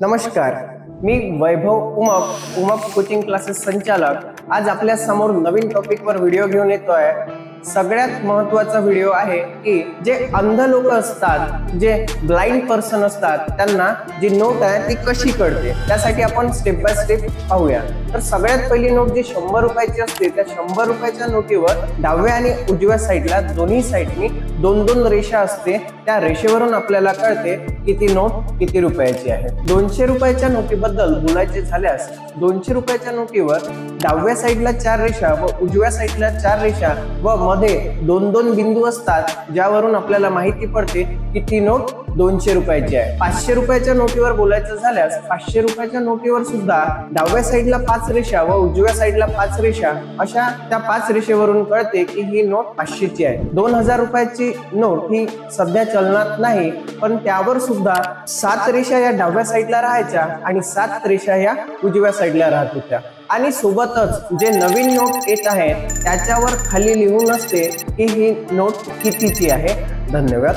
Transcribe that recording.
नमस्कार, मी वैभव Umap coaching classes संचालक आज आपल्या समोर नवीन टॉपिकवर व्हिडिओ घेऊन येतोय। सगळ्यात महत्त्वाचा व्हिडिओ आहे की जे अंध लोक असतात, जे ब्लाइंड पर्सन असतात, त्यांना जी नोट आहे ती कशी कळते त्यासाठी आपण स्टेप बाय स्टेप पाहूया। तर सगळ्यात पहिली नोट जी 100 रुपयाची असते, त्या 100 रुपयाच्या नोटीवर डाव्या आणि उजव्या साईडला दोन्ही साईडनी दोन दोन रेषा असते। त्या रेषेवरून आपल्याला कळते की ती नोट किती रुपयाची आहे। 200 रुपयाच्या नोटीबद्दल बोलायचे झाल्यास 200 रुपयाच्या नोटीवर डाव्या साईडला 4 रेषा व उजव्या साईडला 4 रेषा व मध्ये दोन दोन बिंदू असतात, ज्यावरून आपल्याला माहिती पडते की ती नोट 200 रुपयाची आहे। 500 रुपयाच्या नोटीवर बोलायचं झाल्यास 500 रुपयाच्या नोटीवर सुद्धा डाव्या साईडला 5 रेषा व उजव्या साईडला 5 रेषा, अशा त्या 5 रेषेवरून कळते की ही नोट 500 ची आहे। 2000 रुपयाची नोट ही सध्या चलनात नाही, पण त्यावर सुद्धा 7 रेषा या डाव्या साईडला राहायच्या आणि 7 रेषा या उजव्या साईडला राहत होत्या। आणि सोबतच जे नवीन नोट येत आहे त्याच्यावर खाली लिहून असते की ही नोट कितीची आहे। धन्यवाद।